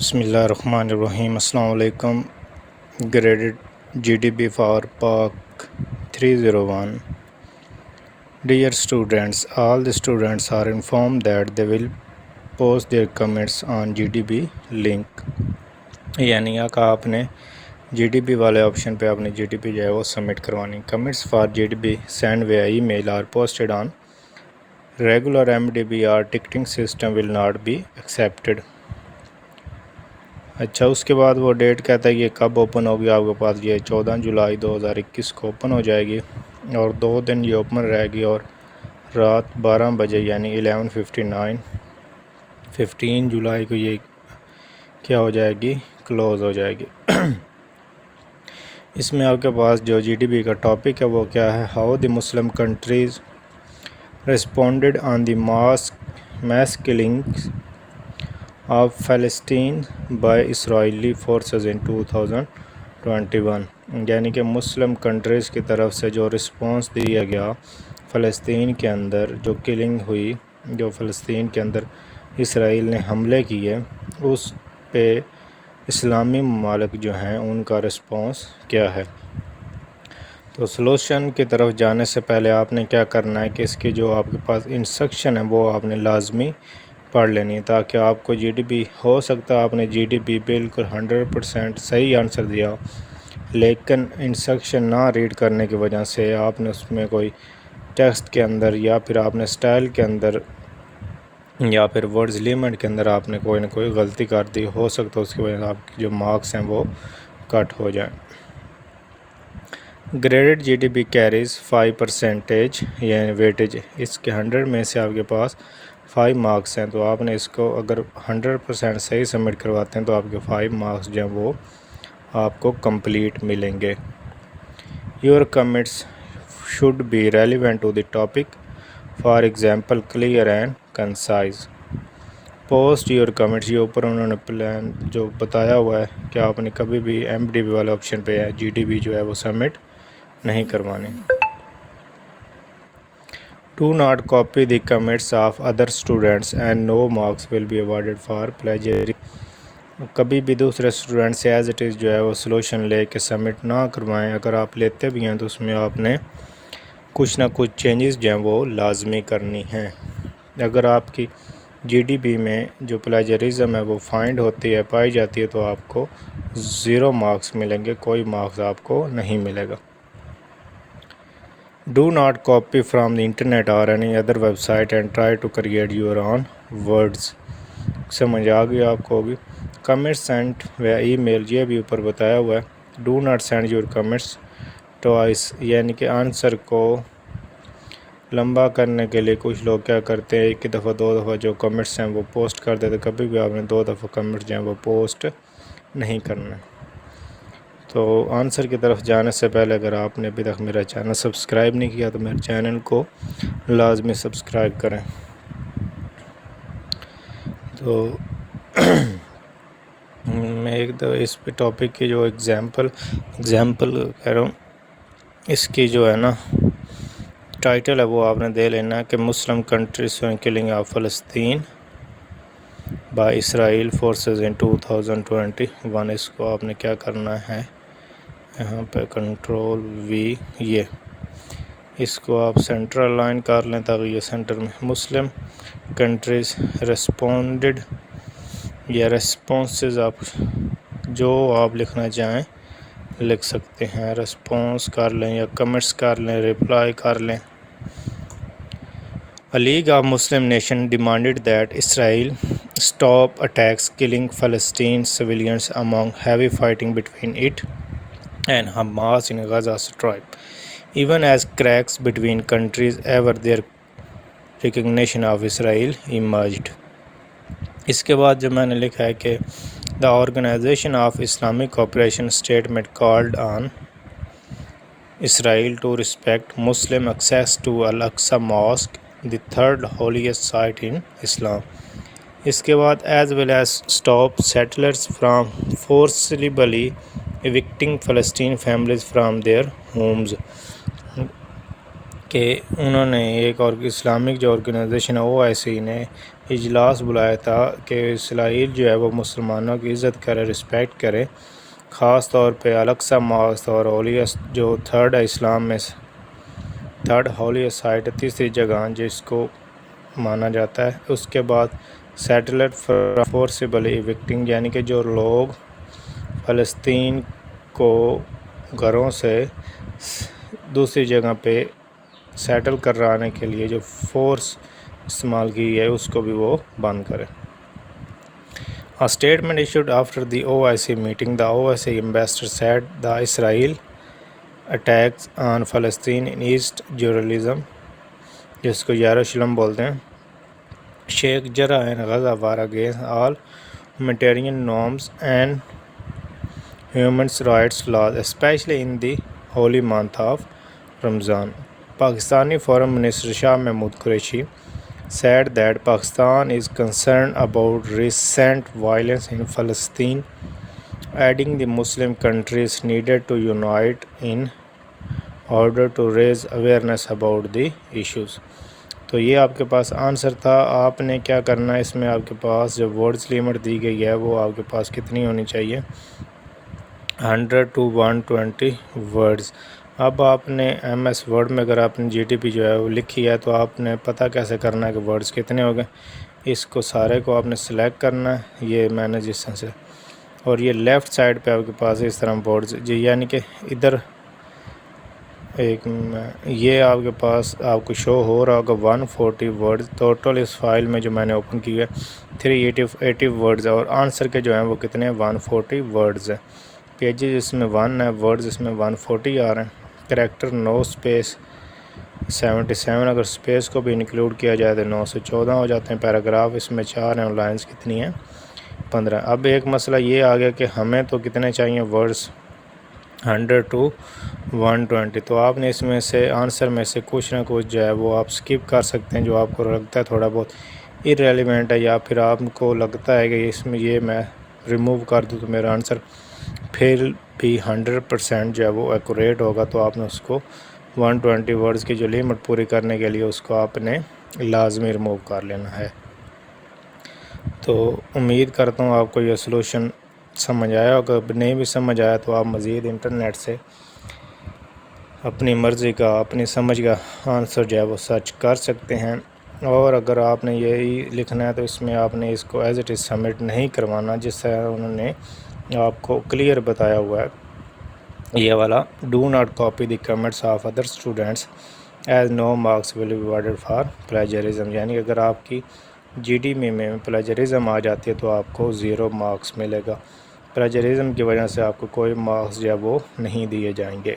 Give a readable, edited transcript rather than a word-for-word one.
بسم اللہ الرحمن الرحیم۔ السلام علیکم۔ Graded GDP for Pak 301. Dear students, all the students are informed that they will post their comments on GDP link. یعنی کہ آپ نے GDP والے آپشن پہ اپنی GDP جو ہے وہ سبمٹ کروانی۔ Comments for GDP sent via email are posted on regular MDB or ticketing system will not be accepted. اچھا، اس کے بعد وہ ڈیٹ کہتا ہے یہ کب اوپن ہوگی آپ کے پاس، یہ 14 جولائی 2021 کو اوپن ہو جائے گی اور 2 دن یہ اوپن رہے گی اور رات 12 بجے یعنی 11:59 15 جولائی کو یہ کیا ہو جائے گی، کلوز ہو جائے گی۔ اس میں آپ کے پاس جو GDP کا ٹاپک ہے وہ کیا ہے، how the Muslim countries responded on the mass killings of فلسطین بائی اسرائیلی فورسز ان 2021، یعنی کہ مسلم کنٹریز کی طرف سے جو رسپانس دیا گیا فلسطین کے اندر جو کلنگ ہوئی، جو فلسطین کے اندر اسرائیل نے حملے کیے، اس پہ اسلامی ممالک جو ہیں ان کا رسپانس کیا ہے۔ تو سلوشن کی طرف جانے سے پہلے آپ نے کیا کرنا ہے کہ اس کی جو آپ کے پاس انسٹرکشن ہے وہ آپ نے لازمی پڑھ لینی ہے، تاکہ آپ کو GDP ہو سکتا ہے آپ نے GDP بالکل 100% صحیح آنسر دیا، لیکن انسٹرکشن نہ ریڈ کرنے کی وجہ سے آپ نے اس میں کوئی ٹیکسٹ کے اندر یا پھر آپ نے سٹائل کے اندر یا پھر ورڈز لیمنٹ کے اندر آپ نے کوئی نہ کوئی غلطی کر دی، ہو سکتا ہے اس کی وجہ سے آپ کی جو مارکس ہیں وہ کٹ ہو جائیں۔ گریڈڈ GDP کیریز 5% یعنی ویٹیج، اس کے 100 میں سے آپ کے پاس 5 مارکس ہیں، تو آپ نے اس کو اگر 100% صحیح سبمٹ کرواتے ہیں تو آپ کے 5 مارکس جو ہیں وہ آپ کو کمپلیٹ ملیں گے۔ Your comments should be relevant to the topic, for example clear and concise. Post your comments, یہ اوپر انہوں نے پلان جو بتایا ہوا ہے کہ آپ نے کبھی بھی MDB والے آپشن پہ GDP جو ہے وہ سبمٹ نہیں کروانی۔ Do not copy the comments of other students and no marks will be awarded for plagiarism۔ کبھی بھی دوسرے اسٹوڈنٹ سے ایز اٹ از جو ہے وہ سلوشن لے کے سبمٹ نہ کروائیں، اگر آپ لیتے بھی ہیں تو اس میں آپ نے کچھ نہ کچھ چینجز جو ہیں وہ لازمی کرنی ہیں۔ اگر آپ کی GDP میں جو پلیجرزم ہے وہ فائنڈ ہوتی ہے، پائی جاتی ہے، تو آپ کو 0 مارکس ملیں گے، کوئی مارکس آپ کو نہیں ملے گا۔ Do not copy from the internet or any other website and try to create your own words۔ سمجھ آ گئی آپ کو ہوگی۔ Comments sent via email، یہ بھی اوپر بتایا ہوا ہے۔ Do not send your comments twice، یعنی کہ آنسر کو لمبا کرنے کے لیے کچھ لوگ کیا کرتے ہیں، ایک دفعہ 2 دفعہ جو کمنٹس ہیں وہ پوسٹ کر دیتے، کبھی بھی آپ نے 2 دفعہ کمنٹس جو ہیں وہ پوسٹ نہیں کرنا۔ تو آنسر کی طرف جانے سے پہلے اگر آپ نے ابھی تک میرا چینل سبسکرائب نہیں کیا تو میرے چینل کو لازمی سبسکرائب کریں۔ تو میں ایک دفعہ اس پہ ٹاپک کی جو ایگزامپل کہہ رہا ہوں، اس کی جو ہے نا ٹائٹل ہے وہ آپ نے دے لینا ہے کہ مسلم کنٹریز کلنگ آف فلسطین بائی اسرائیل فورسز ان 2021۔ اس کو آپ نے کیا کرنا ہے، یہاں پہ Ctrl+V، یہ اس کو آپ سینٹرل لائن کر لیں تاکہ یہ سینٹر میں مسلم کنٹریز ریسپونڈڈ یا ریسپونسز، آپ جو آپ لکھنا چاہیں لکھ سکتے ہیں، ریسپونس کر لیں یا کمنٹس کر لیں، ریپلائی کر لیں۔ A League of Muslim Nations demanded that Israel stop attacks killing Palestinian civilians among heavy fighting between it and Hamas in Gaza Strip, even as cracks between countries ever their recognition of Israel emerged۔ اس کے بعد جو میں نے لکھا ہے کہ The Organization of Islamic Cooperation statement called on Israel to respect Muslim access to Al-Aqsa Mosque, the third holiest site in Islam۔ اس کے بعد as well as stop settlers from forcibly evicting Palestinian families from their homes، کہ انہوں نے ایک اور Islamic جو organization ہے OIC نے اجلاس بلایا تھا کہ اسرائیل جو ہے وہ مسلمانوں کی عزت کرے، رسپیکٹ کرے، خاص طور پہ الاقصی ماسک اور جو تھرڈ اسلام میں تھرڈ ہولی سائٹ، تیسری جگہ جس کو مانا جاتا ہے۔ اس کے بعد سیٹلر فورسیبلی ایوکٹنگ، یعنی کہ جو لوگ فلسطین کو گھروں سے دوسری جگہ پہ سیٹل کرانے کے لیے جو فورس استعمال کی ہے اس کو بھی وہ بند کرے۔ A statement issued after the OIC meeting, the OIC ambassador said the Israel attacks on Palestine in East Jerusalem, جس کو یروشلم بولتے ہیں، شیخ جرح and Gaza war against all humanitarian norms and human rights laws, especially in the holy month of Ramzan. Pakistani Foreign Minister Shah Mahmood Qureshi said that Pakistan is concerned about recent violence in Palestine, adding the Muslim countries needed to unite in order to raise awareness about the issues. تو یہ آپ کے پاس answer تھا۔ آپ نے کیا کرنا ہے، اس میں آپ کے پاس جو ورڈز لیمٹ دی گئی ہے وہ آپ کے پاس کتنی ہونی چاہیے، 100 to 120 ورڈز۔ اب آپ نے ایم ایس ورڈ میں اگر آپ نے جی ٹی پی جو ہے وہ لکھی ہے تو آپ نے پتہ کیسے کرنا ہے کہ ورڈز کتنے ہو گئے۔ اس کو سارے کو آپ نے سلیکٹ کرنا ہے، یہ میں نے جس طرح سے، اور یہ لیفٹ سائڈ پہ آپ کے پاس اس طرح ورڈز جی، یعنی کہ ادھر یہ آپ کے پاس آپ کو شو ہو رہا ہوگا 140 ورڈز ٹوٹل اس فائل میں جو میں نے اوپن کی ہے 380 ورڈز ہے، اور آنسر کے جو ہیں وہ کتنے ہیں 140 ورڈز ہیں۔ پیجز اس میں 1 ہے، ورڈز اس میں 140 آ رہے ہیں۔ کریکٹر نو اسپیس 77، اگر اسپیس کو بھی انکلوڈ کیا جائے تو 914 ہو جاتے ہیں۔ پیراگراف اس میں 4 ہیں، لائنز کتنی ہیں 15۔ اب ایک مسئلہ یہ آ گیا کہ ہمیں تو کتنے چاہیے ورڈز 100 to 120، تو آپ نے اس میں سے آنسر میں سے کچھ نہ کچھ جو ہے وہ آپ سکپ کر سکتے ہیں جو آپ کو لگتا ہے تھوڑا بہت ارریلیونٹ ہے، یا پھر آپ کو لگتا ہے کہ اس میں یہ میں ریموو کر دوں تو میرا آنسر پھر بھی 100% جو ہے وہ ایکوریٹ ہوگا، تو آپ نے اس کو 120 ورڈز کی جو لیمٹ پوری کرنے کے لیے اس کو آپ نے لازمی ریموو کر لینا ہے۔ تو امید کرتا ہوں آپ کو یہ سلوشن سمجھ آیا ہوگا، نہیں بھی سمجھ آیا تو آپ مزید انٹرنیٹ سے اپنی مرضی کا، اپنی سمجھ کا آنسر جو ہے وہ سرچ کر سکتے ہیں۔ اور اگر آپ نے یہی لکھنا ہے تو اس میں آپ نے اس کو ایز اٹ از سبمٹ نہیں کروانا، جس سے انہوں نے آپ کو کلیئر بتایا ہوا ہے یہ والا، do not copy the comments of other students as no marks will be awarded for plagiarism, یعنی اگر آپ کی جی ڈی میں پلیجرزم آ جاتی ہے تو آپ کو 0 مارکس ملے گا۔ پلیجرزم کی وجہ سے آپ کو کوئی مارکس جو ہے وہ نہیں دیے جائیں گے۔